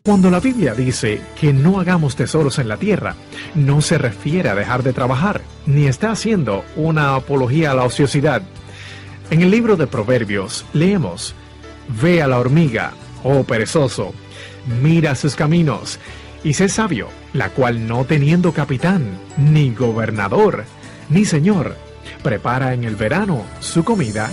Cuando la Biblia dice que no hagamos tesoros en la tierra, no se refiere a dejar de trabajar, ni está haciendo una apología a la ociosidad. En el libro de Proverbios leemos: Ve a la hormiga, oh perezoso, mira sus caminos, y sé sabio, la cual no teniendo capitán, ni gobernador, ni señor, prepara en el verano su comida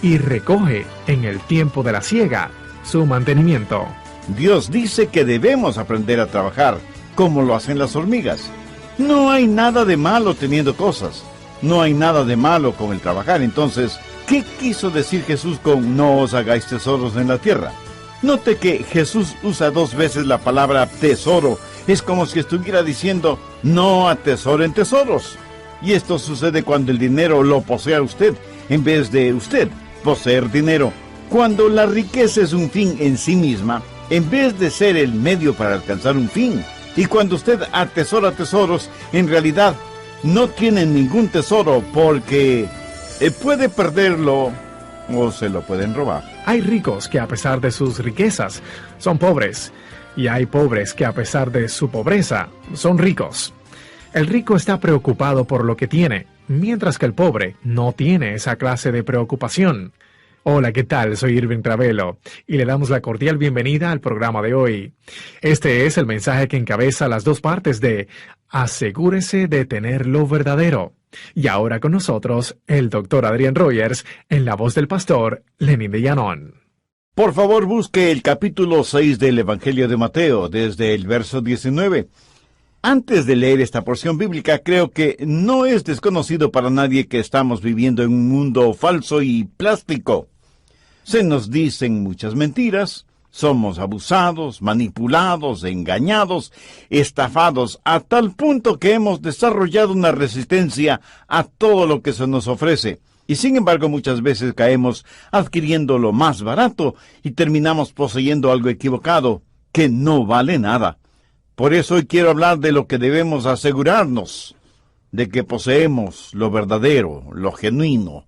y recoge en el tiempo de la siega su mantenimiento. Dios dice que debemos aprender a trabajar, como lo hacen las hormigas. No hay nada de malo teniendo cosas. No hay nada de malo con el trabajar. Entonces, ¿qué quiso decir Jesús con no os hagáis tesoros en la tierra? Note que Jesús usa 2 veces la palabra tesoro. Es como si estuviera diciendo, no atesoren tesoros. Y esto sucede cuando el dinero lo posee usted, en vez de usted poseer dinero. Cuando la riqueza es un fin en sí misma, en vez de ser el medio para alcanzar un fin. Y cuando usted atesora tesoros, en realidad no tiene ningún tesoro porque puede perderlo o se lo pueden robar. Hay ricos que a pesar de sus riquezas son pobres, y hay pobres que a pesar de su pobreza son ricos. El rico está preocupado por lo que tiene, mientras que el pobre no tiene esa clase de preocupación. Hola, ¿qué tal? Soy Irving Travelo y le damos la cordial bienvenida al programa de hoy. Este es el mensaje que encabeza las 2 partes de Asegúrese de tener lo verdadero. Y ahora con nosotros, el Dr. Adrian Rogers, en la voz del pastor Lenin de Llanón. Por favor, busque el capítulo 6 del Evangelio de Mateo, desde el verso 19. Antes de leer esta porción bíblica, creo que no es desconocido para nadie que estamos viviendo en un mundo falso y plástico. Se nos dicen muchas mentiras, somos abusados, manipulados, engañados, estafados, a tal punto que hemos desarrollado una resistencia a todo lo que se nos ofrece. Y sin embargo, muchas veces caemos adquiriendo lo más barato y terminamos poseyendo algo equivocado, que no vale nada. Por eso hoy quiero hablar de lo que debemos asegurarnos, de que poseemos lo verdadero, lo genuino.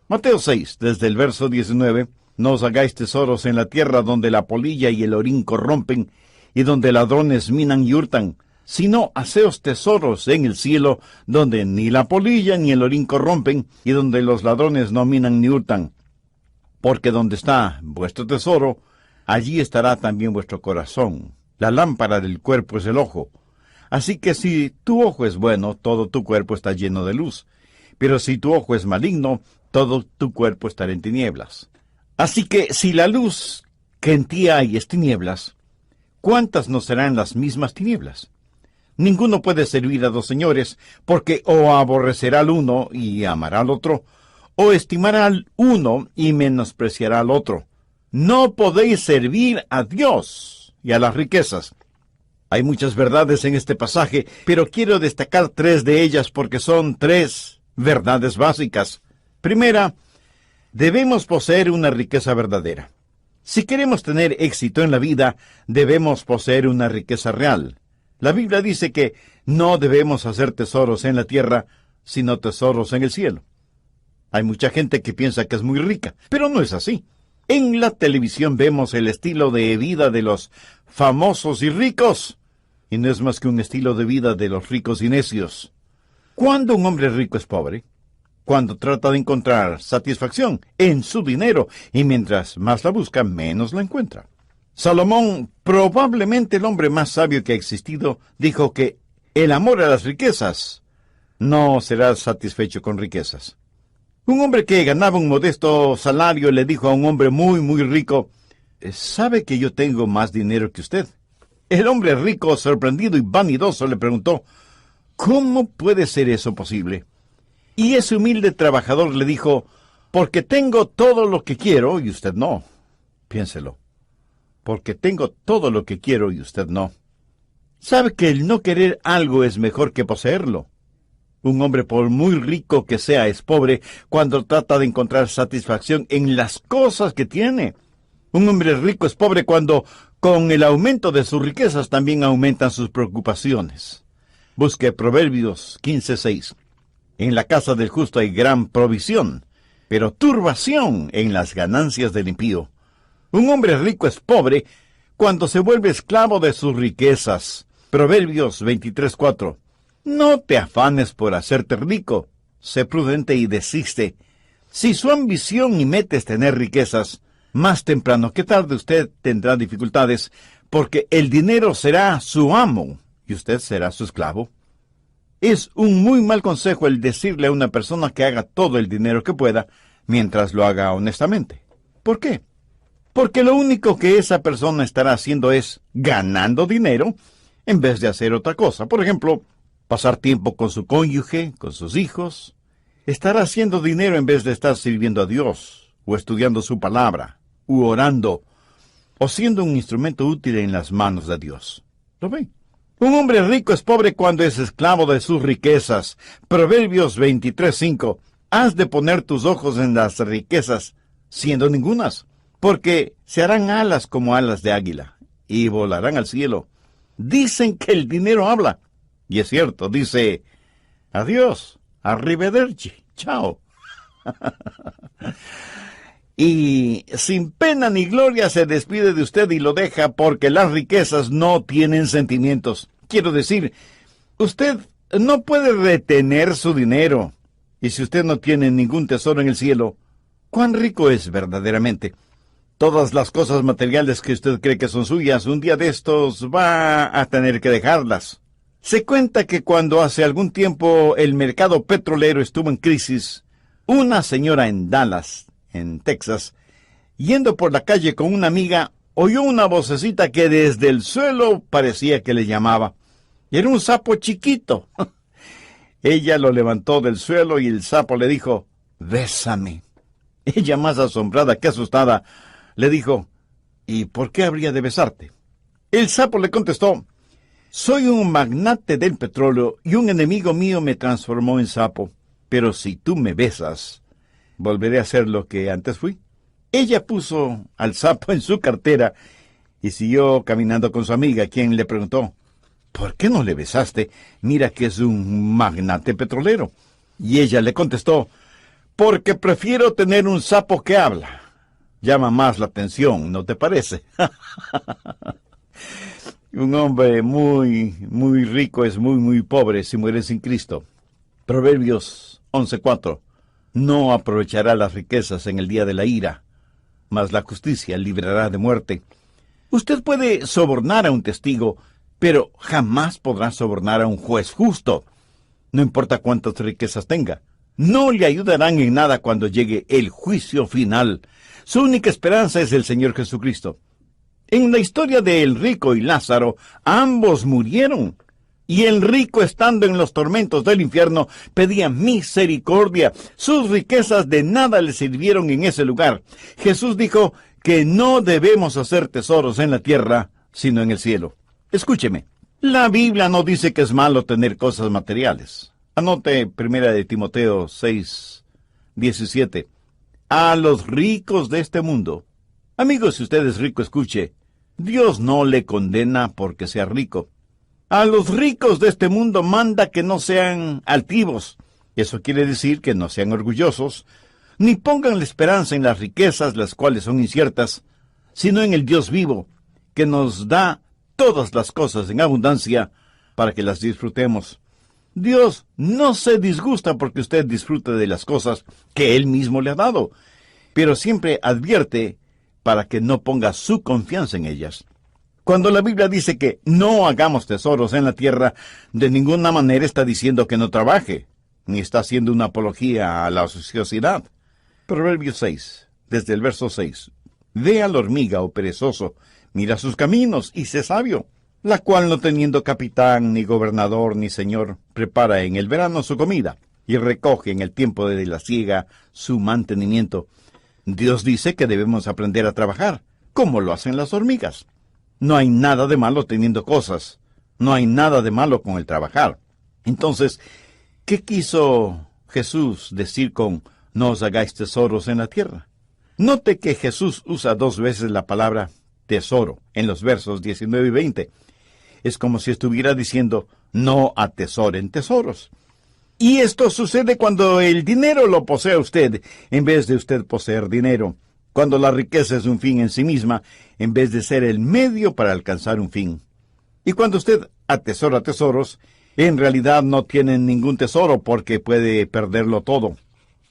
Mateo 6, desde el verso 19, no os hagáis tesoros en la tierra donde la polilla y el orín corrompen, y donde ladrones minan y hurtan, sino haceos tesoros en el cielo, donde ni la polilla ni el orín corrompen, y donde los ladrones no minan ni hurtan. Porque donde está vuestro tesoro, allí estará también vuestro corazón. La lámpara del cuerpo es el ojo. Así que si tu ojo es bueno, todo tu cuerpo está lleno de luz. Pero si tu ojo es maligno, todo tu cuerpo estará en tinieblas. Así que si la luz que en ti hay es tinieblas, ¿cuántas no serán las mismas tinieblas? Ninguno puede servir a 2 señores, porque o aborrecerá al uno y amará al otro, o estimará al uno y menospreciará al otro. No podéis servir a Dios y a las riquezas. Hay muchas verdades en este pasaje, pero quiero destacar 3 de ellas porque son 3 verdades básicas. Primera, debemos poseer una riqueza verdadera. Si queremos tener éxito en la vida, debemos poseer una riqueza real. La Biblia dice que no debemos hacer tesoros en la tierra, sino tesoros en el cielo. Hay mucha gente que piensa que es muy rica, pero no es así. En la televisión vemos el estilo de vida de los famosos y ricos, y no es más que un estilo de vida de los ricos y necios. ¿Cuándo un hombre rico es pobre? Cuando trata de encontrar satisfacción en su dinero, y mientras más la busca, menos la encuentra. Salomón, probablemente el hombre más sabio que ha existido, dijo que el amor a las riquezas no será satisfecho con riquezas. Un hombre que ganaba un modesto salario le dijo a un hombre muy, muy rico, ¿sabe que yo tengo más dinero que usted? El hombre rico, sorprendido y vanidoso, le preguntó, ¿cómo puede ser eso posible? Y ese humilde trabajador le dijo, porque tengo todo lo que quiero y usted no. Piénselo. Porque tengo todo lo que quiero y usted no. ¿Sabe que el no querer algo es mejor que poseerlo? Un hombre, por muy rico que sea, es pobre cuando trata de encontrar satisfacción en las cosas que tiene. Un hombre rico es pobre cuando, con el aumento de sus riquezas, también aumentan sus preocupaciones. Busque Proverbios 15:6. En la casa del justo hay gran provisión, pero turbación en las ganancias del impío. Un hombre rico es pobre cuando se vuelve esclavo de sus riquezas. Proverbios 23:4. No te afanes por hacerte rico. Sé prudente y desiste. Si su ambición y meta es tener riquezas, más temprano que tarde usted tendrá dificultades, porque el dinero será su amo y usted será su esclavo. Es un muy mal consejo el decirle a una persona que haga todo el dinero que pueda, mientras lo haga honestamente. ¿Por qué? Porque lo único que esa persona estará haciendo es ganando dinero, en vez de hacer otra cosa. Por ejemplo, pasar tiempo con su cónyuge, con sus hijos. Estará haciendo dinero en vez de estar sirviendo a Dios, o estudiando su palabra, u orando, o siendo un instrumento útil en las manos de Dios. ¿Lo ven? Un hombre rico es pobre cuando es esclavo de sus riquezas. Proverbios 23:5. Has de poner tus ojos en las riquezas, siendo ningunas, porque se harán alas como alas de águila, y volarán al cielo. Dicen que el dinero habla, y es cierto, dice, adiós, arrivederci, chao. Y sin pena ni gloria se despide de usted y lo deja porque las riquezas no tienen sentimientos. Quiero decir, usted no puede retener su dinero. Y si usted no tiene ningún tesoro en el cielo, ¿cuán rico es verdaderamente? Todas las cosas materiales que usted cree que son suyas, un día de estos va a tener que dejarlas. Se cuenta que cuando hace algún tiempo el mercado petrolero estuvo en crisis, una señora en Dallas, en Texas, yendo por la calle con una amiga, oyó una vocecita que desde el suelo parecía que le llamaba. Era un sapo chiquito. Ella lo levantó del suelo y el sapo le dijo, «Bésame». Ella, más asombrada que asustada, le dijo, «¿Y por qué habría de besarte?». El sapo le contestó, «Soy un magnate del petróleo y un enemigo mío me transformó en sapo, pero si tú me besas, volveré a ser lo que antes fui». Ella puso al sapo en su cartera y siguió caminando con su amiga, quien le preguntó, «¿Por qué no le besaste? Mira que es un magnate petrolero». Y ella le contestó, «Porque prefiero tener un sapo que habla. Llama más la atención, ¿no te parece?». Un hombre muy rico es muy pobre si muere sin Cristo. Proverbios 11:4. No aprovechará las riquezas en el día de la ira, mas la justicia librará de muerte. Usted puede sobornar a un testigo, pero jamás podrá sobornar a un juez justo. No importa cuántas riquezas tenga. No le ayudarán en nada cuando llegue el juicio final. Su única esperanza es el Señor Jesucristo. En la historia de el rico y Lázaro, ambos murieron. Y el rico, estando en los tormentos del infierno, pedía misericordia. Sus riquezas de nada le sirvieron en ese lugar. Jesús dijo que no debemos hacer tesoros en la tierra, sino en el cielo. Escúcheme, la Biblia no dice que es malo tener cosas materiales. Anote 1 de Timoteo 6:17. A los ricos de este mundo. Amigos, si usted es rico, escuche. Dios no le condena porque sea rico. A los ricos de este mundo manda que no sean altivos. Eso quiere decir que no sean orgullosos, ni pongan la esperanza en las riquezas, las cuales son inciertas, sino en el Dios vivo, que nos da todas las cosas en abundancia para que las disfrutemos. Dios no se disgusta porque usted disfrute de las cosas que Él mismo le ha dado, pero siempre advierte para que no ponga su confianza en ellas. Cuando la Biblia dice que no hagamos tesoros en la tierra, de ninguna manera está diciendo que no trabaje, ni está haciendo una apología a la ociosidad. Proverbios 6, desde el verso 6. Ve a la hormiga, oh perezoso, mira sus caminos y sé sabio, la cual no teniendo capitán, ni gobernador, ni señor, prepara en el verano su comida, y recoge en el tiempo de la siega su mantenimiento. Dios dice que debemos aprender a trabajar, como lo hacen las hormigas. No hay nada de malo teniendo cosas. No hay nada de malo con el trabajar. Entonces, ¿qué quiso Jesús decir con no os hagáis tesoros en la tierra? Note que Jesús usa 2 veces la palabra tesoro en los versos 19 y 20. Es como si estuviera diciendo no atesoren tesoros. Y esto sucede cuando el dinero lo posee usted, en vez de usted poseer dinero. cuando la riqueza es un fin en sí misma, en vez de ser el medio para alcanzar un fin. Y cuando usted atesora tesoros, en realidad no tiene ningún tesoro porque puede perderlo todo,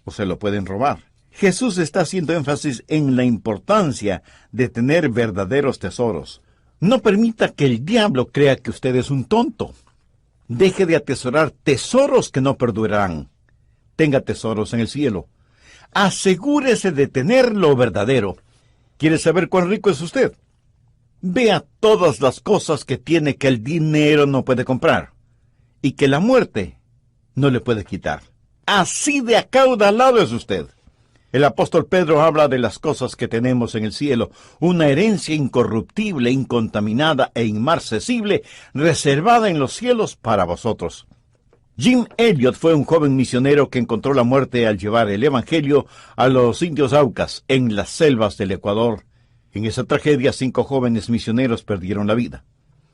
o se lo pueden robar. Jesús está haciendo énfasis en la importancia de tener verdaderos tesoros. No permita que el diablo crea que usted es un tonto. Deje de atesorar tesoros que no perdurarán. Tenga tesoros en el cielo. Asegúrese de tener lo verdadero. ¿Quiere saber cuán rico es usted? Vea todas las cosas que tiene que el dinero no puede comprar y que la muerte no le puede quitar. Así de acaudalado es usted. El apóstol Pedro habla de las cosas que tenemos en el cielo, una herencia incorruptible, incontaminada e inmarcesible, reservada en los cielos para vosotros. Jim Elliot fue un joven misionero que encontró la muerte al llevar el Evangelio a los indios Aucas en las selvas del Ecuador. En esa tragedia, 5 jóvenes misioneros perdieron la vida.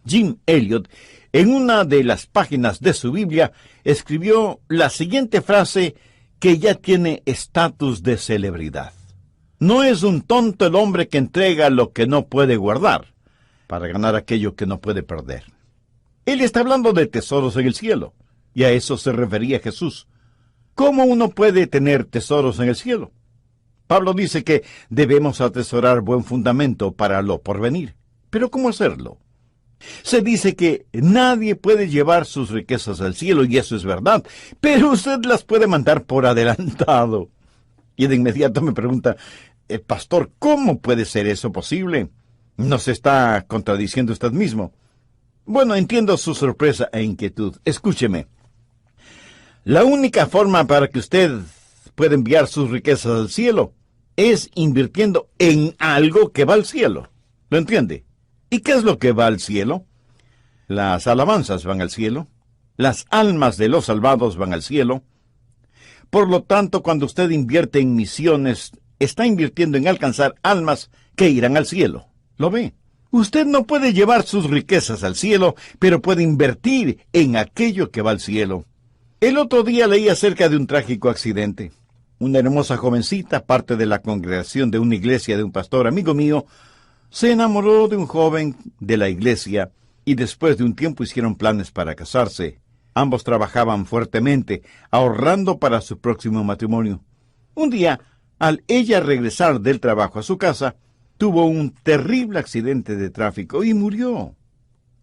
Jim Elliot, en una de las páginas de su Biblia, escribió la siguiente frase que ya tiene estatus de celebridad. No es un tonto el hombre que entrega lo que no puede guardar, para ganar aquello que no puede perder. Él está hablando de tesoros en el cielo, y a eso se refería Jesús. ¿Cómo uno puede tener tesoros en el cielo? Pablo dice que debemos atesorar buen fundamento para lo porvenir. ¿Pero cómo hacerlo? Se dice que nadie puede llevar sus riquezas al cielo, y eso es verdad, pero usted las puede mandar por adelantado. Y de inmediato me pregunta, pastor, ¿cómo puede ser eso posible? ¿No se está contradiciendo usted mismo? Bueno, entiendo su sorpresa e inquietud. Escúcheme. La única forma para que usted pueda enviar sus riquezas al cielo es invirtiendo en algo que va al cielo. ¿Lo entiende? ¿Y qué es lo que va al cielo? Las alabanzas van al cielo. Las almas de los salvados van al cielo. Por lo tanto, cuando usted invierte en misiones, está invirtiendo en alcanzar almas que irán al cielo. ¿Lo ve? Usted no puede llevar sus riquezas al cielo, pero puede invertir en aquello que va al cielo. El otro día leí acerca de un trágico accidente. Una hermosa jovencita, parte de la congregación de una iglesia de un pastor amigo mío, se enamoró de un joven de la iglesia y después de un tiempo hicieron planes para casarse. Ambos trabajaban fuertemente, ahorrando para su próximo matrimonio. Un día, al ella regresar del trabajo a su casa, tuvo un terrible accidente de tráfico y murió.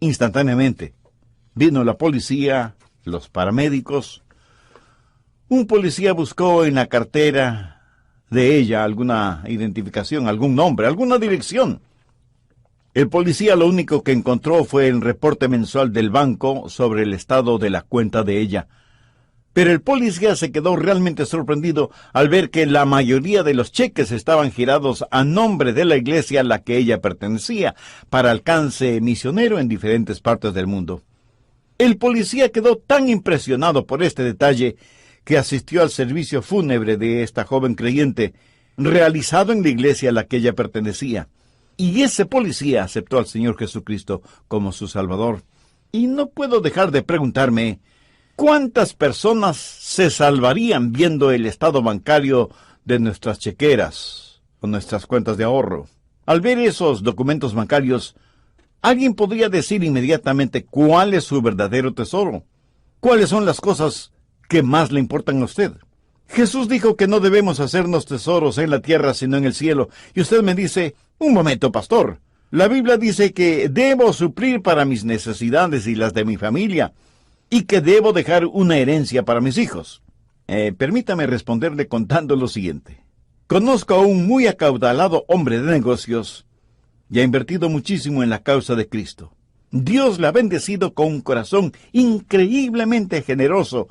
Instantáneamente. Vino la policía, los paramédicos. Un policía buscó en la cartera de ella alguna identificación, algún nombre, alguna dirección. El policía lo único que encontró fue el reporte mensual del banco sobre el estado de la cuenta de ella. Pero el policía se quedó realmente sorprendido al ver que la mayoría de los cheques estaban girados a nombre de la iglesia a la que ella pertenecía, para alcance misionero en diferentes partes del mundo. El policía quedó tan impresionado por este detalle que asistió al servicio fúnebre de esta joven creyente, realizado en la iglesia a la que ella pertenecía. Y ese policía aceptó al Señor Jesucristo como su Salvador. Y no puedo dejar de preguntarme, ¿cuántas personas se salvarían viendo el estado bancario de nuestras chequeras o nuestras cuentas de ahorro? Al ver esos documentos bancarios, alguien podría decir inmediatamente cuál es su verdadero tesoro. ¿Cuáles son las cosas que más le importan a usted? Jesús dijo que no debemos hacernos tesoros en la tierra, sino en el cielo. Y usted me dice, un momento, pastor. La Biblia dice que debo suplir para mis necesidades y las de mi familia, y que debo dejar una herencia para mis hijos. Permítame responderle contando lo siguiente. Conozco a un muy acaudalado hombre de negocios y ha invertido muchísimo en la causa de Cristo. Dios le ha bendecido con un corazón increíblemente generoso,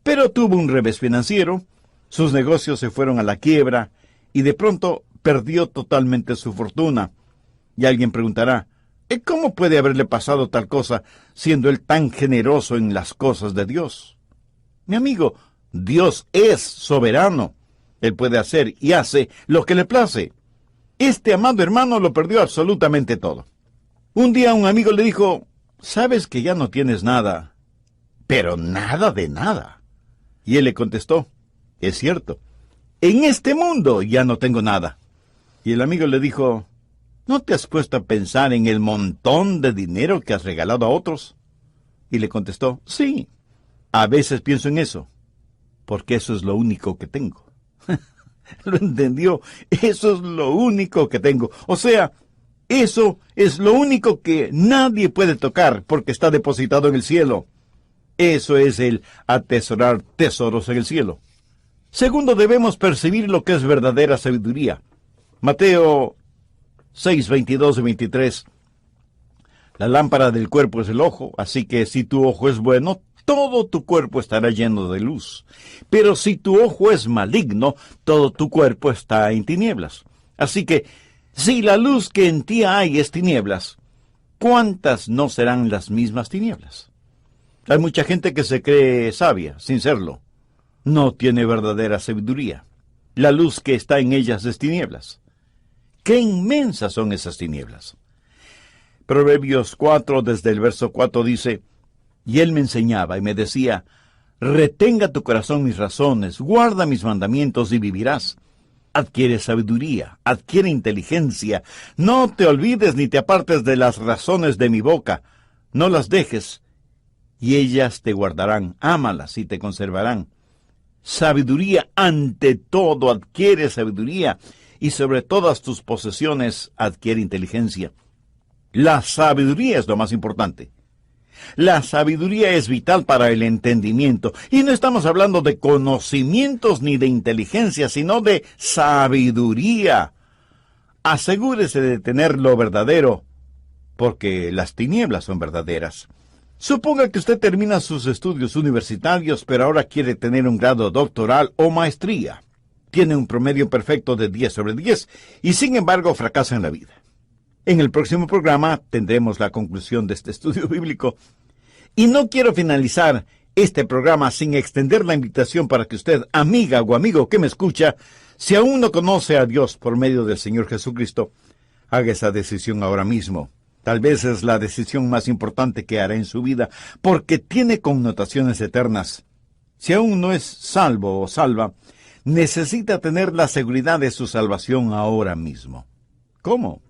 pero tuvo un revés financiero, sus negocios se fueron a la quiebra y de pronto perdió totalmente su fortuna. Y alguien preguntará, ¿cómo puede haberle pasado tal cosa siendo él tan generoso en las cosas de Dios? Mi amigo, Dios es soberano. Él puede hacer y hace lo que le place. Este amado hermano lo perdió absolutamente todo. Un día un amigo le dijo, ¿sabes que ya no tienes nada? Pero nada de nada. Y él le contestó, es cierto, en este mundo ya no tengo nada. Y el amigo le dijo, ¿no te has puesto a pensar en el montón de dinero que has regalado a otros? Y le contestó, sí, a veces pienso en eso, porque eso es lo único que tengo. ¿Lo entendió? Eso es lo único que tengo. O sea, eso es lo único que nadie puede tocar porque está depositado en el cielo. Eso es el atesorar tesoros en el cielo. Segundo, debemos percibir lo que es verdadera sabiduría. Mateo 6, 22 y 23. La lámpara del cuerpo es el ojo, así que si tu ojo es bueno, todo tu cuerpo estará lleno de luz. Pero si tu ojo es maligno, todo tu cuerpo está en tinieblas. Así que, si la luz que en ti hay es tinieblas, ¿cuántas no serán las mismas tinieblas? Hay mucha gente que se cree sabia, sin serlo. No tiene verdadera sabiduría. La luz que está en ellas es tinieblas. ¡Qué inmensas son esas tinieblas! Proverbios 4, desde el verso 4 dice, y él me enseñaba y me decía, retenga tu corazón mis razones, guarda mis mandamientos y vivirás. Adquiere sabiduría, adquiere inteligencia, no te olvides ni te apartes de las razones de mi boca, no las dejes, y ellas te guardarán, ámalas y te conservarán. Sabiduría ante todo, adquiere sabiduría, y sobre todas tus posesiones adquiere inteligencia. La sabiduría es lo más importante. La sabiduría es vital para el entendimiento, y no estamos hablando de conocimientos ni de inteligencia, sino de sabiduría. Asegúrese de tener lo verdadero, porque las tinieblas son verdaderas. Suponga que usted termina sus estudios universitarios, pero ahora quiere tener un grado doctoral o maestría. Tiene un promedio perfecto de 10 sobre 10, y sin embargo fracasa en la vida. En el próximo programa tendremos la conclusión de este estudio bíblico. Y no quiero finalizar este programa sin extender la invitación para que usted, amiga o amigo que me escucha, si aún no conoce a Dios por medio del Señor Jesucristo, haga esa decisión ahora mismo. Tal vez es la decisión más importante que hará en su vida, porque tiene connotaciones eternas. Si aún no es salvo o salva, necesita tener la seguridad de su salvación ahora mismo. ¿Cómo?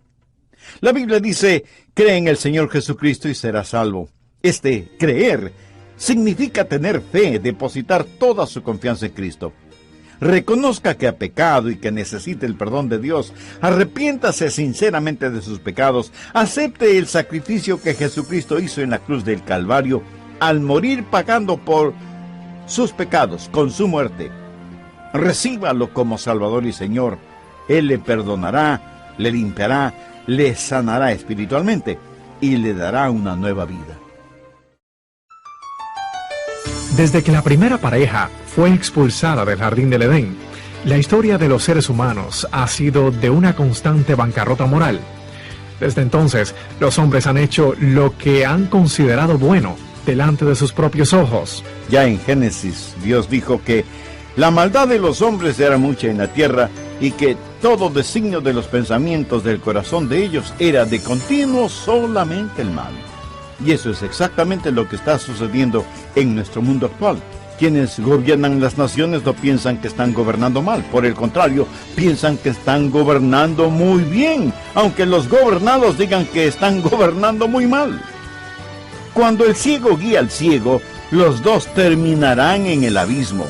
La Biblia dice, cree en el Señor Jesucristo y serás salvo. Creer, significa tener fe, depositar toda su confianza en Cristo. Reconozca que ha pecado y que necesita el perdón de Dios. Arrepiéntase sinceramente de sus pecados. Acepte el sacrificio que Jesucristo hizo en la cruz del Calvario al morir pagando por sus pecados con su muerte. Recíbalo como Salvador y Señor. Él le perdonará, le limpiará, le sanará espiritualmente y le dará una nueva vida. Desde que la primera pareja fue expulsada del jardín del Edén, la historia de los seres humanos ha sido de una constante bancarrota moral. Desde entonces, los hombres han hecho lo que han considerado bueno delante de sus propios ojos. Ya en Génesis, Dios dijo que la maldad de los hombres era mucha en la tierra y que todo designio de los pensamientos del corazón de ellos era de continuo solamente el mal. Y eso es exactamente lo que está sucediendo en nuestro mundo actual. Quienes gobiernan las naciones no piensan que están gobernando mal. Por el contrario, piensan que están gobernando muy bien, aunque los gobernados digan que están gobernando muy mal. Cuando el ciego guía al ciego, los dos terminarán en el abismo.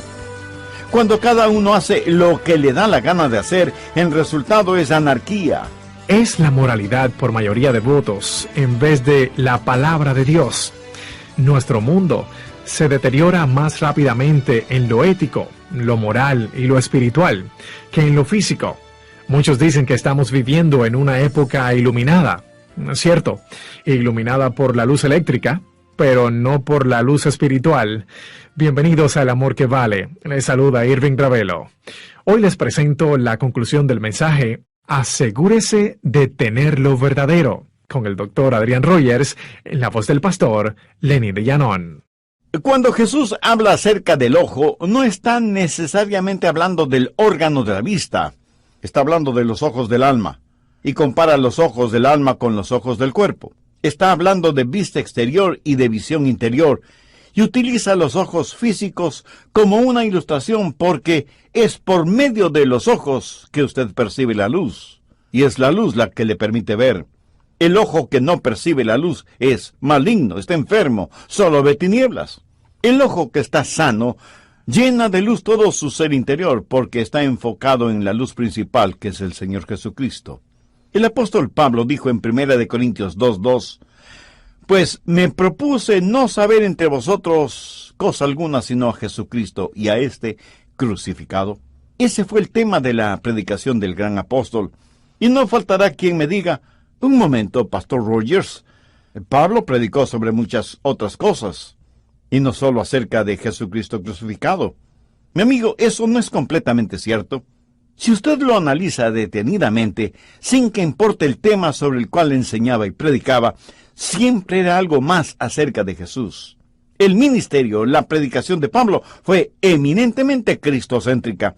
Cuando cada uno hace lo que le da la gana de hacer, el resultado es anarquía. Es la moralidad por mayoría de votos en vez de la palabra de Dios. Nuestro mundo se deteriora más rápidamente en lo ético, lo moral y lo espiritual que en lo físico. Muchos dicen que estamos viviendo en una época iluminada. Cierto, iluminada por la luz eléctrica, pero no por la luz espiritual. Bienvenidos al Amor que Vale. Les saluda Irving Ravelo. Hoy les presento la conclusión del mensaje Asegúrese de tener lo verdadero, con el Dr. Adrian Rogers, en la voz del pastor Lenny de Llanón. Cuando Jesús habla acerca del ojo, no está necesariamente hablando del órgano de la vista. Está hablando de los ojos del alma, y compara los ojos del alma con los ojos del cuerpo. Está hablando de vista exterior y de visión interior, y utiliza los ojos físicos como una ilustración porque es por medio de los ojos que usted percibe la luz. y es la luz la que le permite ver. El ojo que no percibe la luz es maligno, está enfermo, solo ve tinieblas. El ojo que está sano llena de luz todo su ser interior, porque está enfocado en la luz principal, que es el Señor Jesucristo. El apóstol Pablo dijo en 1 Corintios 2:2, pues me propuse no saber entre vosotros cosa alguna sino a Jesucristo y a este crucificado. Ese fue el tema de la predicación del gran apóstol. Y no faltará quien me diga, un momento, Pastor Rogers, Pablo predicó sobre muchas otras cosas, y no solo acerca de Jesucristo crucificado. Mi amigo, eso no es completamente cierto. Si usted lo analiza detenidamente, sin que importe el tema sobre el cual enseñaba y predicaba, siempre era algo más acerca de Jesús. El ministerio, la predicación de Pablo, fue eminentemente cristocéntrica,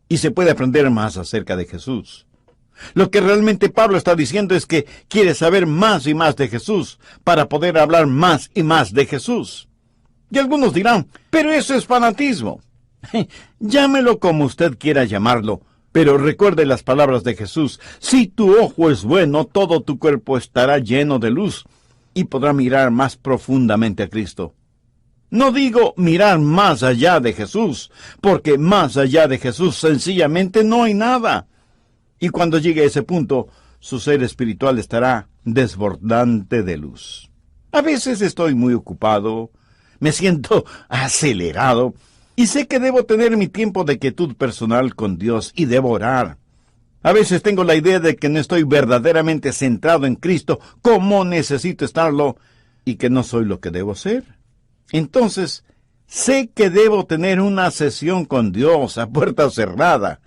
y se puede aprender más acerca de Jesús. Lo que realmente Pablo está diciendo es que quiere saber más y más de Jesús, para poder hablar más y más de Jesús. Y algunos dirán, pero eso es fanatismo. Llámelo como usted quiera llamarlo, pero recuerde las palabras de Jesús. Si tu ojo es bueno, todo tu cuerpo estará lleno de luz, y podrá mirar más profundamente a Cristo. No digo mirar más allá de Jesús, porque más allá de Jesús sencillamente no hay nada. Y cuando llegue a ese punto, su ser espiritual estará desbordante de luz. A veces estoy muy ocupado, me siento acelerado, y sé que debo tener mi tiempo de quietud personal con Dios y debo orar. A veces tengo la idea de que no estoy verdaderamente centrado en Cristo como necesito estarlo, y que no soy lo que debo ser. Entonces, sé que debo tener una sesión con Dios a puerta cerrada.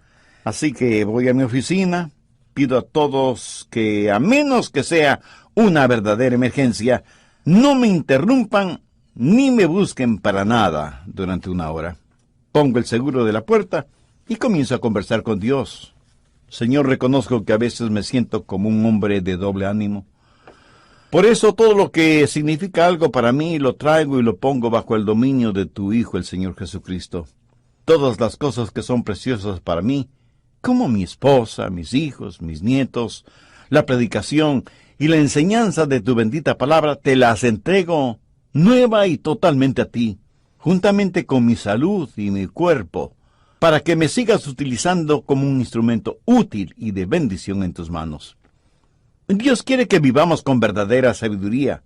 Así que voy a mi oficina, pido a todos que, a menos que sea una verdadera emergencia, no me interrumpan ni me busquen para nada durante una hora. Pongo el seguro de la puerta y comienzo a conversar con Dios. Señor, reconozco que a veces me siento como un hombre de doble ánimo. Por eso todo lo que significa algo para mí lo traigo y lo pongo bajo el dominio de tu Hijo, el Señor Jesucristo. Todas las cosas que son preciosas para mí, como mi esposa, mis hijos, mis nietos, la predicación y la enseñanza de tu bendita palabra, te las entrego nueva y totalmente a ti, juntamente con mi salud y mi cuerpo, para que me sigas utilizando como un instrumento útil y de bendición en tus manos. Dios quiere que vivamos con verdadera sabiduría,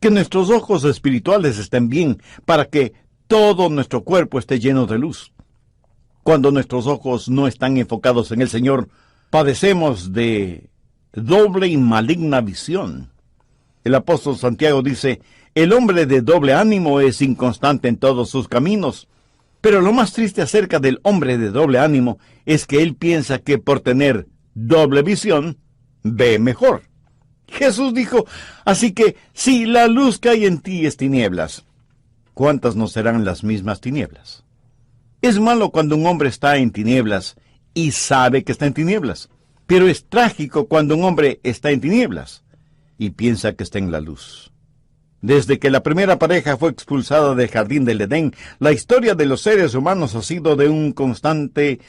que nuestros ojos espirituales estén bien, para que todo nuestro cuerpo esté lleno de luz. Cuando nuestros ojos no están enfocados en el Señor, padecemos de doble y maligna visión. El apóstol Santiago dice, el hombre de doble ánimo es inconstante en todos sus caminos. Pero lo más triste acerca del hombre de doble ánimo es que él piensa que por tener doble visión, ve mejor. Jesús dijo, así que si la luz que hay en ti es tinieblas, ¿cuántas no serán las mismas tinieblas? Es malo cuando un hombre está en tinieblas y sabe que está en tinieblas, pero es trágico cuando un hombre está en tinieblas y piensa que está en la luz. Desde que la primera pareja fue expulsada del jardín del Edén, la historia de los seres humanos ha sido de un constante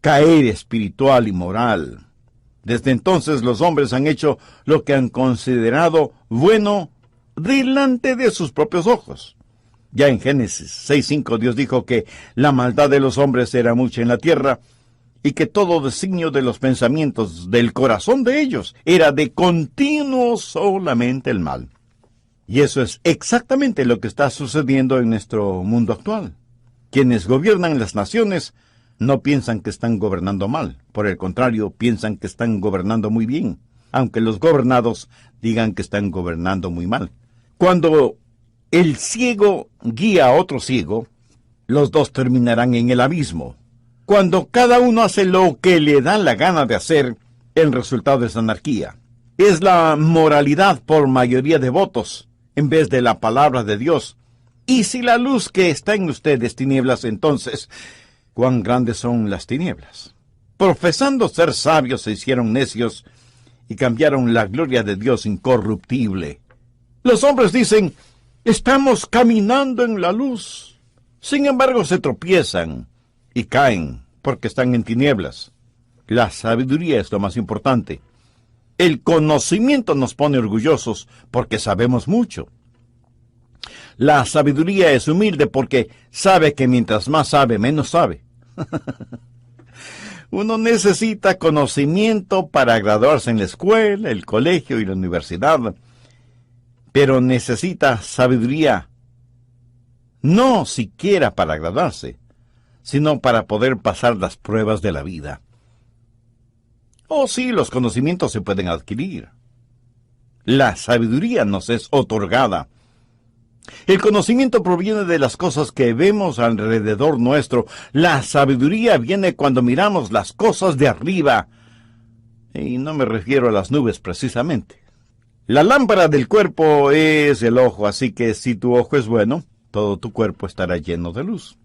caer espiritual y moral. Desde entonces los hombres han hecho lo que han considerado bueno delante de sus propios ojos. Ya en Génesis 6:5 Dios dijo que la maldad de los hombres era mucha en la tierra y que todo designio de los pensamientos del corazón de ellos era de continuo solamente el mal. Y eso es exactamente lo que está sucediendo en nuestro mundo actual. Quienes gobiernan las naciones no piensan que están gobernando mal. Por el contrario, piensan que están gobernando muy bien, aunque los gobernados digan que están gobernando muy mal. Cuando el ciego guía a otro ciego, los dos terminarán en el abismo. Cuando cada uno hace lo que le da la gana de hacer, el resultado es anarquía. Es la moralidad por mayoría de votos, en vez de la palabra de Dios. Y si la luz que está en ustedes tinieblas, entonces, ¿cuán grandes son las tinieblas? Profesando ser sabios, se hicieron necios y cambiaron la gloria de Dios incorruptible. Los hombres dicen, estamos caminando en la luz. Sin embargo, se tropiezan y caen porque están en tinieblas. La sabiduría es lo más importante. El conocimiento nos pone orgullosos porque sabemos mucho. La sabiduría es humilde porque sabe que mientras más sabe, menos sabe. Uno necesita conocimiento para graduarse en la escuela, el colegio y la universidad, pero necesita sabiduría no siquiera para graduarse, sino para poder pasar las pruebas de la vida. Oh, sí, los conocimientos se pueden adquirir. La sabiduría nos es otorgada. El conocimiento proviene de las cosas que vemos alrededor nuestro. La sabiduría viene cuando miramos las cosas de arriba. Y no me refiero a las nubes precisamente. La lámpara del cuerpo es el ojo, así que si tu ojo es bueno, todo tu cuerpo estará lleno de luz.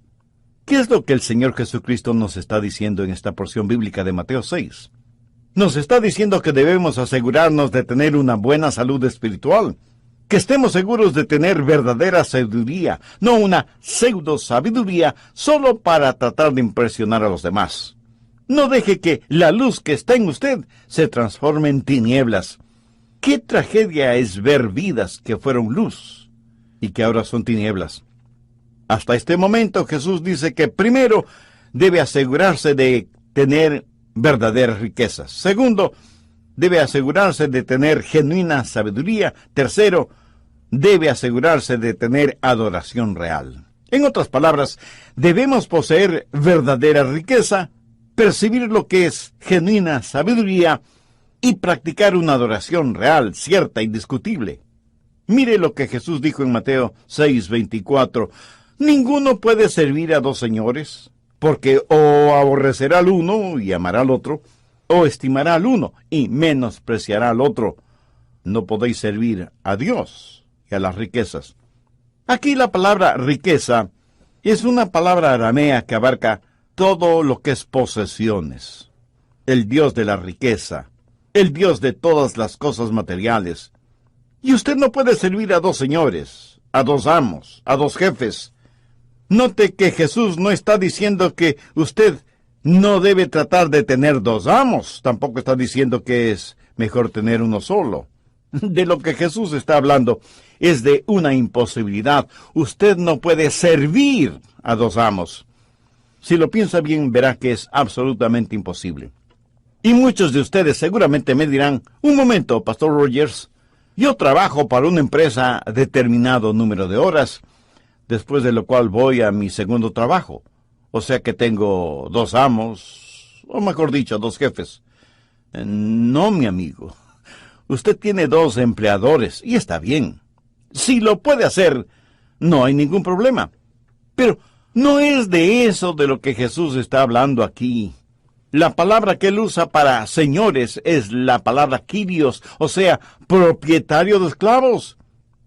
¿Qué es lo que el Señor Jesucristo nos está diciendo en esta porción bíblica de Mateo 6? Nos está diciendo que debemos asegurarnos de tener una buena salud espiritual, que estemos seguros de tener verdadera sabiduría, no una pseudo sabiduría solo para tratar de impresionar a los demás. No deje que la luz que está en usted se transforme en tinieblas. Qué tragedia es ver vidas que fueron luz y que ahora son tinieblas. Hasta este momento Jesús dice que primero debe asegurarse de tener verdaderas riquezas. Segundo, debe asegurarse de tener genuina sabiduría. Tercero, debe asegurarse de tener adoración real. En otras palabras, debemos poseer verdadera riqueza, percibir lo que es genuina sabiduría y practicar una adoración real, cierta, indiscutible. Mire lo que Jesús dijo en Mateo 6:24. Ninguno puede servir a dos señores, porque o aborrecerá al uno y amará al otro, o estimará al uno y menospreciará al otro. No podéis servir a Dios y a las riquezas. Aquí la palabra riqueza es una palabra aramea que abarca todo lo que es posesiones. El Dios de la riqueza, el Dios de todas las cosas materiales. Y usted no puede servir a dos señores, a dos amos, a dos jefes. Note que Jesús no está diciendo que usted no debe tratar de tener dos amos. Tampoco está diciendo que es mejor tener uno solo. De lo que Jesús está hablando es de una imposibilidad. Usted no puede servir a dos amos. Si lo piensa bien, verá que es absolutamente imposible. Y muchos de ustedes seguramente me dirán, un momento, Pastor Rogers, yo trabajo para una empresa determinado número de horas, después de lo cual voy a mi segundo trabajo. O sea que tengo dos amos, o mejor dicho, dos jefes. No, mi amigo. Usted tiene dos empleadores, y está bien. Si lo puede hacer, no hay ningún problema. Pero no es de eso de lo que Jesús está hablando aquí. La palabra que él usa para señores es la palabra kyrios, o sea, propietario de esclavos.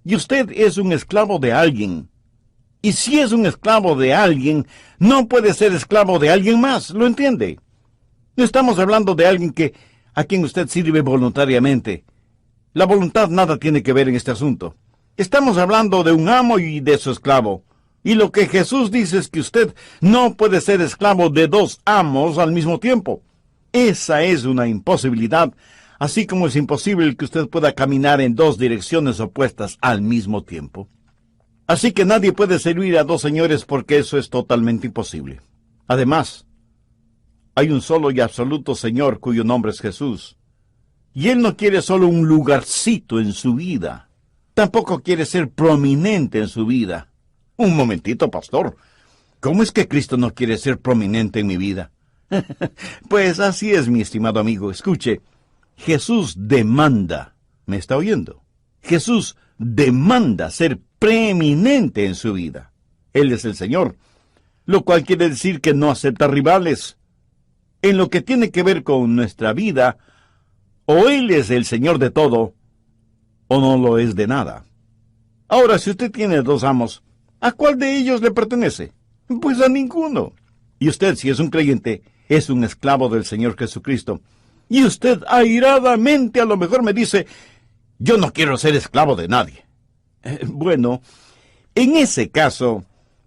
Y usted es un esclavo de alguien. Y si es un esclavo de alguien, no puede ser esclavo de alguien más, ¿lo entiende? No estamos hablando de alguien a quien usted sirve voluntariamente. La voluntad nada tiene que ver en este asunto. Estamos hablando de un amo y de su esclavo. Y lo que Jesús dice es que usted no puede ser esclavo de dos amos al mismo tiempo. Esa es una imposibilidad, así como es imposible que usted pueda caminar en dos direcciones opuestas al mismo tiempo. Así que nadie puede servir a dos señores porque eso es totalmente imposible. Además, hay un solo y absoluto Señor cuyo nombre es Jesús. Y Él no quiere solo un lugarcito en su vida. Tampoco quiere ser prominente en su vida. Un momentito, pastor. ¿Cómo es que Cristo no quiere ser prominente en mi vida? Pues así es, mi estimado amigo. Escuche, Jesús demanda. ¿Me está oyendo? Jesús demanda ser preeminente en su vida. Él es el Señor, lo cual quiere decir que no acepta rivales. En lo que tiene que ver con nuestra vida, o Él es el Señor de todo, o no lo es de nada. Ahora, si usted tiene dos amos, ¿a cuál de ellos le pertenece? Pues a ninguno. Y usted, si es un creyente, es un esclavo del Señor Jesucristo. Y usted airadamente a lo mejor me dice, yo no quiero ser esclavo de nadie. Bueno, en ese caso,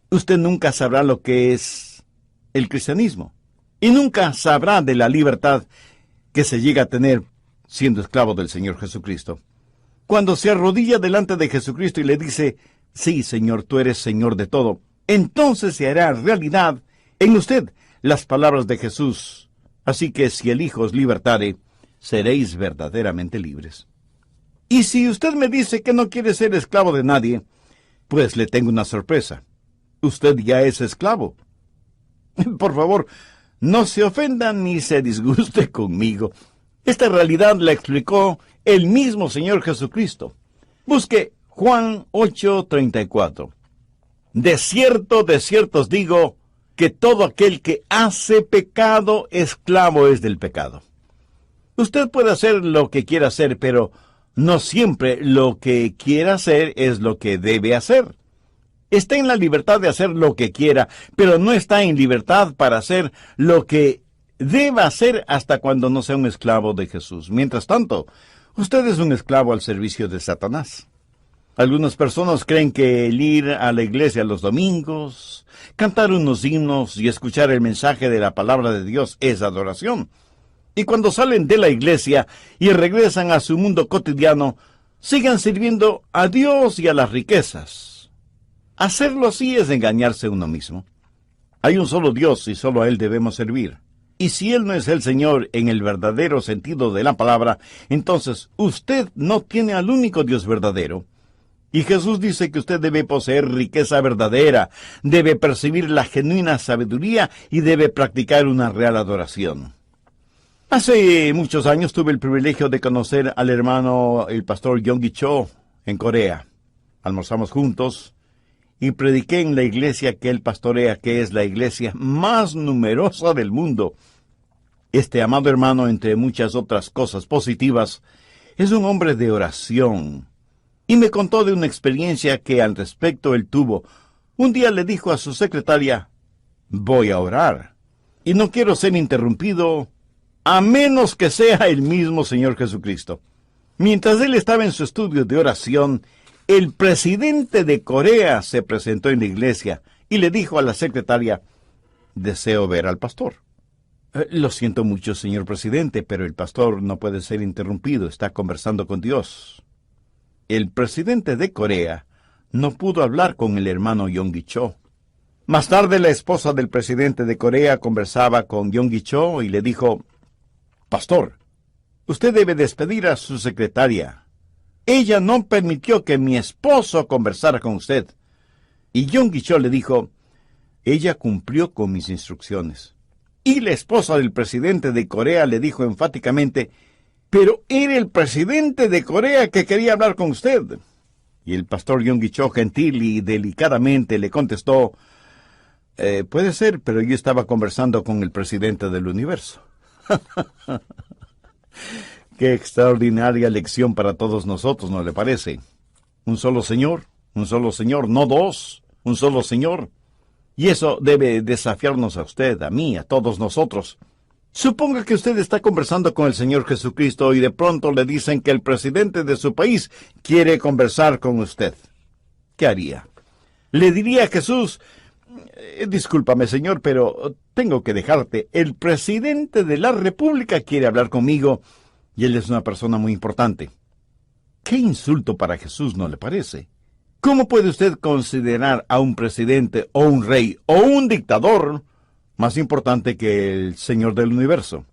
usted nunca sabrá lo que es el cristianismo. y nunca sabrá de la libertad que se llega a tener siendo esclavo del Señor Jesucristo. Cuando se arrodilla delante de Jesucristo y le dice, sí, Señor, tú eres Señor de todo, entonces se hará realidad en usted las palabras de Jesús. Así que si el Hijo os libertare, seréis verdaderamente libres. Y si usted me dice que no quiere ser esclavo de nadie, pues le tengo una sorpresa. Usted ya es esclavo. Por favor, no se ofenda ni se disguste conmigo. Esta realidad la explicó el mismo Señor Jesucristo. Busque Juan 8:34. De cierto os digo, que todo aquel que hace pecado, esclavo es del pecado. Usted puede hacer lo que quiera hacer, pero no siempre lo que quiera hacer es lo que debe hacer. Está en la libertad de hacer lo que quiera, pero no está en libertad para hacer lo que deba hacer hasta cuando no sea un esclavo de Jesús. Mientras tanto, usted es un esclavo al servicio de Satanás. Algunas personas creen que el ir a la iglesia los domingos, cantar unos himnos y escuchar el mensaje de la palabra de Dios es adoración. Y cuando salen de la iglesia y regresan a su mundo cotidiano, sigan sirviendo a Dios y a las riquezas. Hacerlo así es engañarse a uno mismo. Hay un solo Dios y solo a Él debemos servir. Y si Él no es el Señor en el verdadero sentido de la palabra, entonces usted no tiene al único Dios verdadero. Y Jesús dice que usted debe poseer riqueza verdadera, debe percibir la genuina sabiduría y debe practicar una real adoración. Hace muchos años tuve el privilegio de conocer al hermano, el pastor Yonggi Cho, en Corea. Almorzamos juntos y prediqué en la iglesia que él pastorea, que es la iglesia más numerosa del mundo. Este amado hermano, entre muchas otras cosas positivas, es un hombre de oración. Y me contó de una experiencia que al respecto él tuvo. Un día le dijo a su secretaria, voy a orar, y no quiero ser interrumpido, a menos que sea el mismo Señor Jesucristo. Mientras él estaba en su estudio de oración, el presidente de Corea se presentó en la iglesia y le dijo a la secretaria, deseo ver al pastor. Lo siento mucho, señor presidente, pero el pastor no puede ser interrumpido, está conversando con Dios. El presidente de Corea no pudo hablar con el hermano Yonggi Cho. Más tarde, la esposa del presidente de Corea conversaba con Yonggi Cho y le dijo, pastor, usted debe despedir a su secretaria. Ella no permitió que mi esposo conversara con usted. Y Yonggi Cho le dijo, ella cumplió con mis instrucciones. Y la esposa del presidente de Corea le dijo enfáticamente, pero era el presidente de Corea que quería hablar con usted. Y el pastor Yonggi Cho gentil y delicadamente le contestó, puede ser, pero yo estaba conversando con el presidente del universo. Qué extraordinaria lección para todos nosotros, ¿no le parece? Un solo Señor, no dos, un solo Señor. Y eso debe desafiarnos a usted, a mí, a todos nosotros. Suponga que usted está conversando con el Señor Jesucristo y de pronto le dicen que el presidente de su país quiere conversar con usted. ¿Qué haría? Le diría a Jesús, discúlpame, Señor, pero tengo que dejarte. El presidente de la República quiere hablar conmigo y él es una persona muy importante. Qué insulto para Jesús, ¿no le parece? ¿Cómo puede usted considerar a un presidente o un rey o un dictador más importante que el Señor del universo?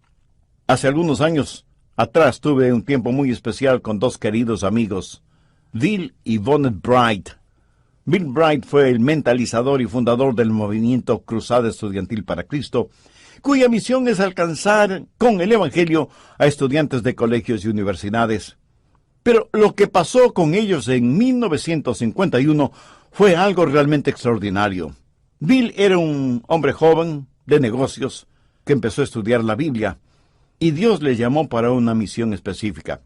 Hace algunos años atrás tuve un tiempo muy especial con dos queridos amigos, Bill y Bonnet Bright. Bill Bright fue el mentalizador y fundador del movimiento Cruzada Estudiantil para Cristo, cuya misión es alcanzar con el Evangelio a estudiantes de colegios y universidades. Pero lo que pasó con ellos en 1951 fue algo realmente extraordinario. Bill era un hombre joven, de negocios, que empezó a estudiar la Biblia, y Dios le llamó para una misión específica.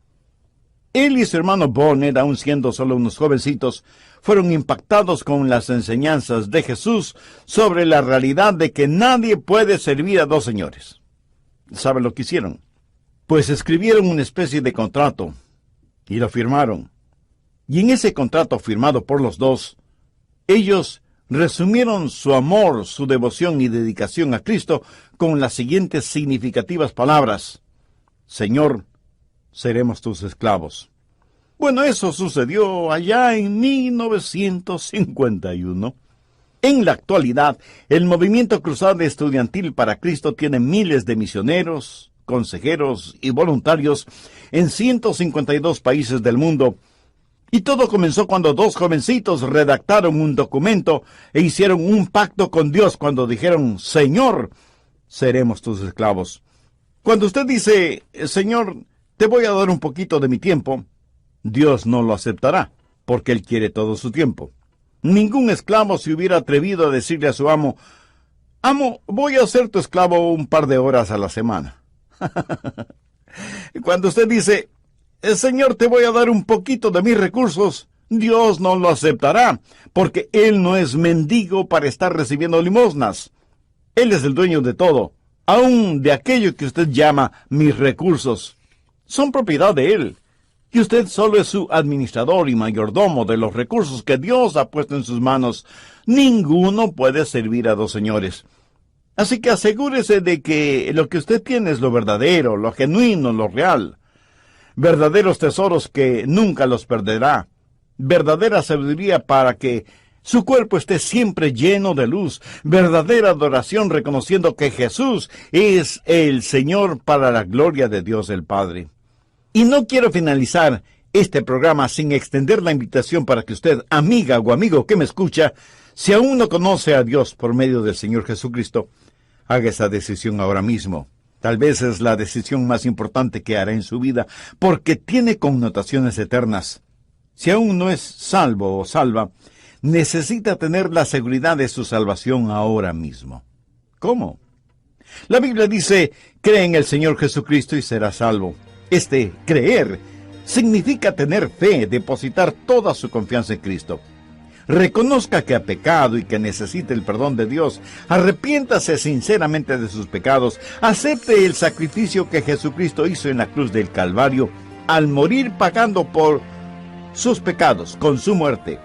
Él y su hermano Bonnet, aun siendo solo unos jovencitos, fueron impactados con las enseñanzas de Jesús sobre la realidad de que nadie puede servir a dos señores. ¿Sabe lo que hicieron? Pues escribieron una especie de contrato, y lo firmaron. Y en ese contrato firmado por los dos, ellos resumieron su amor, su devoción y dedicación a Cristo con las siguientes significativas palabras: Señor, seremos tus esclavos. Bueno, eso sucedió allá en 1951. En la actualidad, el movimiento cruzado estudiantil para Cristo tiene miles de misioneros, consejeros y voluntarios en 152 países del mundo. Y todo comenzó cuando dos jovencitos redactaron un documento e hicieron un pacto con Dios cuando dijeron: Señor, seremos tus esclavos. Cuando usted dice: Señor, te voy a dar un poquito de mi tiempo, Dios no lo aceptará, porque Él quiere todo su tiempo. Ningún esclavo se hubiera atrevido a decirle a su amo: Amo, voy a ser tu esclavo un par de horas a la semana. Cuando usted dice: Señor, te voy a dar un poquito de mis recursos, Dios no lo aceptará, porque Él no es mendigo para estar recibiendo limosnas. Él es el dueño de todo, aun de aquello que usted llama mis recursos. Son propiedad de Él, y usted solo es su administrador y mayordomo de los recursos que Dios ha puesto en sus manos. Ninguno puede servir a dos señores. Así que asegúrese de que lo que usted tiene es lo verdadero, lo genuino, lo real. Verdaderos tesoros que nunca los perderá. Verdadera sabiduría para que su cuerpo esté siempre lleno de luz. Verdadera adoración reconociendo que Jesús es el Señor para la gloria de Dios el Padre. Y no quiero finalizar este programa sin extender la invitación para que usted, amiga o amigo que me escucha, si aún no conoce a Dios por medio del Señor Jesucristo, haga esa decisión ahora mismo. Tal vez es la decisión más importante que hará en su vida, porque tiene connotaciones eternas. Si aún no es salvo o salva, necesita tener la seguridad de su salvación ahora mismo. ¿Cómo? La Biblia dice: cree en el Señor Jesucristo y serás salvo. Creer significa tener fe, depositar toda su confianza en Cristo. Reconozca que ha pecado y que necesita el perdón de Dios. Arrepiéntase sinceramente de sus pecados. Acepte el sacrificio que Jesucristo hizo en la cruz del Calvario al morir pagando por sus pecados con su muerte.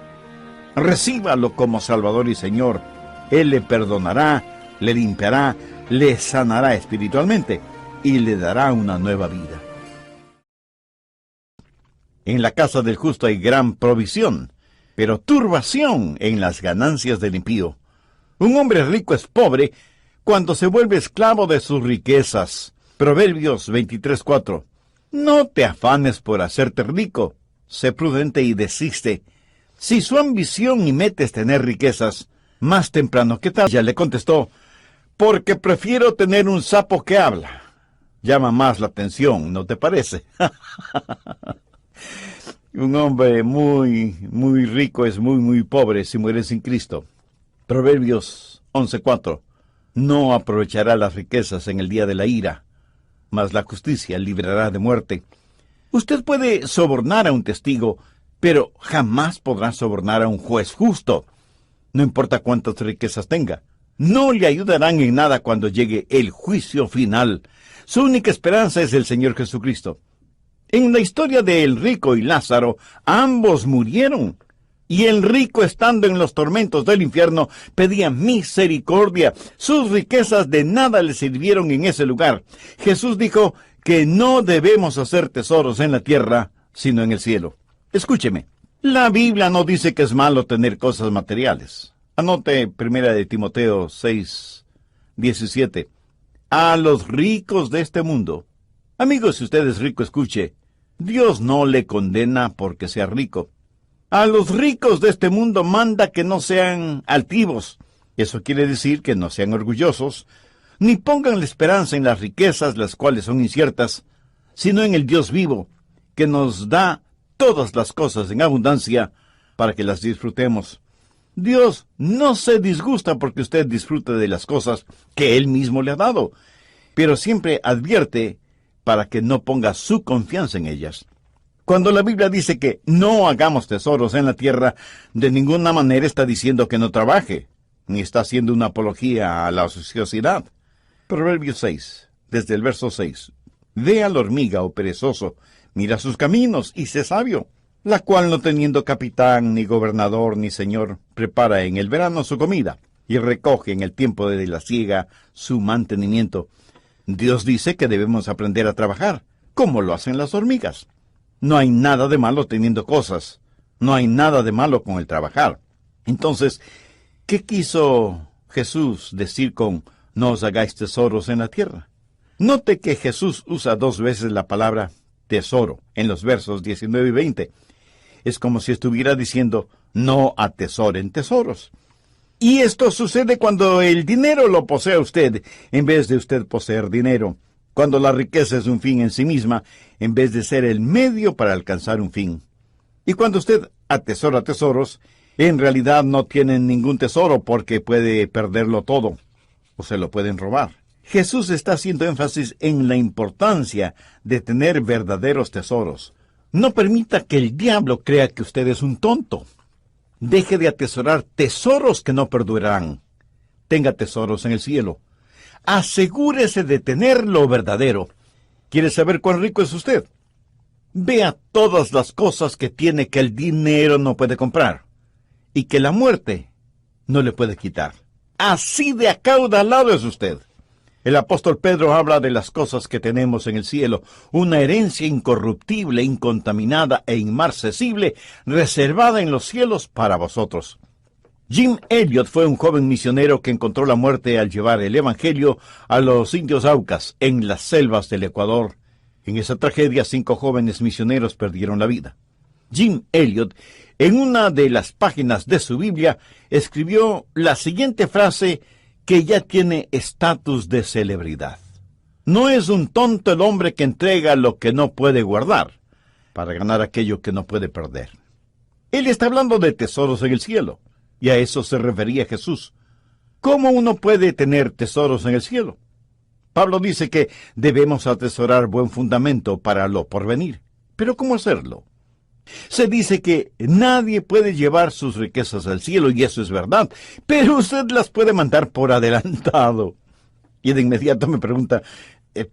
Recíbalo como Salvador y Señor. Él le perdonará, le limpiará, le sanará espiritualmente y le dará una nueva vida. En la casa del justo hay gran provisión, pero turbación en las ganancias del impío. Un hombre rico es pobre cuando se vuelve esclavo de sus riquezas. Proverbios 23:4. No te afanes por hacerte rico, sé prudente y desiste. Si su ambición y meta es tener riquezas, más temprano que tarde, ella le contestó: porque prefiero tener un sapo que habla. Llama más la atención, ¿no te parece? Un hombre muy rico es muy pobre si muere sin Cristo. Proverbios 11:4. No aprovechará las riquezas en el día de la ira, mas la justicia librará de muerte. Usted puede sobornar a un testigo, pero jamás podrá sobornar a un juez justo. No importa cuántas riquezas tenga, no le ayudarán en nada cuando llegue el juicio final. Su única esperanza es el Señor Jesucristo. En la historia de el rico y Lázaro, ambos murieron. Y el rico, estando en los tormentos del infierno, pedía misericordia. Sus riquezas de nada le sirvieron en ese lugar. Jesús dijo que no debemos hacer tesoros en la tierra, sino en el cielo. Escúcheme, la Biblia no dice que es malo tener cosas materiales. Anote 1 de Timoteo 6:17. A los ricos de este mundo. Amigos, si usted es rico, escuche, Dios no le condena porque sea rico. A los ricos de este mundo manda que no sean altivos. Eso quiere decir que no sean orgullosos, ni pongan la esperanza en las riquezas, las cuales son inciertas, sino en el Dios vivo, que nos da todas las cosas en abundancia para que las disfrutemos. Dios no se disgusta porque usted disfrute de las cosas que Él mismo le ha dado, pero siempre advierte para que no ponga su confianza en ellas. Cuando la Biblia dice que no hagamos tesoros en la tierra, de ninguna manera está diciendo que no trabaje, ni está haciendo una apología a la ociosidad. Proverbios 6, desde el verso 6. Ve a la hormiga, oh perezoso, mira sus caminos y sé sabio. la cual, no teniendo capitán, ni gobernador, ni señor, prepara en el verano su comida y recoge en el tiempo de la siega su mantenimiento. Dios dice que debemos aprender a trabajar, como lo hacen las hormigas. No hay nada de malo teniendo cosas. No hay nada de malo con el trabajar. Entonces, ¿qué quiso Jesús decir con no os hagáis tesoros en la tierra? Note que Jesús usa 2 veces la palabra tesoro en los versos 19 y 20. Es como si estuviera diciendo no atesoren tesoros. Y esto sucede cuando el dinero lo posee usted, en vez de usted poseer dinero. Cuando la riqueza es un fin en sí misma, en vez de ser el medio para alcanzar un fin. Y cuando usted atesora tesoros, en realidad no tiene ningún tesoro porque puede perderlo todo, o se lo pueden robar. Jesús está haciendo énfasis en la importancia de tener verdaderos tesoros. No permita que el diablo crea que usted es un tonto. Deje de atesorar tesoros que no perdurarán. Tenga tesoros en el cielo. Asegúrese de tener lo verdadero. ¿Quiere saber cuán rico es usted? Vea todas las cosas que tiene que el dinero no puede comprar y que la muerte no le puede quitar. Así de acaudalado es usted. El apóstol Pedro habla de las cosas que tenemos en el cielo, una herencia incorruptible, incontaminada e inmarcesible, reservada en los cielos para vosotros. Jim Elliot fue un joven misionero que encontró la muerte al llevar el Evangelio a los indios Aucas en las selvas del Ecuador. En esa tragedia, 5 jóvenes misioneros perdieron la vida. Jim Elliot, en una de las páginas de su Biblia, escribió la siguiente frase que ya tiene estatus de celebridad. No es un tonto el hombre que entrega lo que no puede guardar para ganar aquello que no puede perder. Él está hablando de tesoros en el cielo, y a eso se refería Jesús. ¿Cómo uno puede tener tesoros en el cielo? Pablo dice que debemos atesorar buen fundamento para lo porvenir. ¿Pero cómo hacerlo? Se dice que nadie puede llevar sus riquezas al cielo, y eso es verdad, pero usted las puede mandar por adelantado. Y de inmediato me pregunta,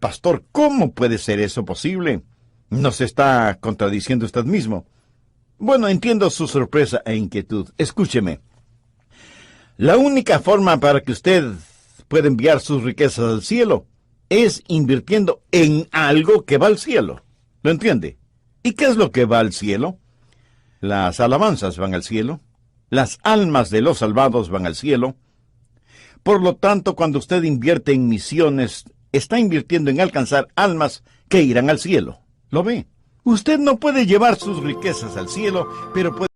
pastor, ¿cómo puede ser eso posible? ¿No se está contradiciendo usted mismo? Bueno, entiendo su sorpresa e inquietud. Escúcheme. La única forma para que usted pueda enviar sus riquezas al cielo es invirtiendo en algo que va al cielo. ¿Lo entiende? ¿Y qué es lo que va al cielo? Las alabanzas van al cielo. Las almas de los salvados van al cielo. Por lo tanto, cuando usted invierte en misiones, está invirtiendo en alcanzar almas que irán al cielo. ¿Lo ve? Usted no puede llevar sus riquezas al cielo, pero puede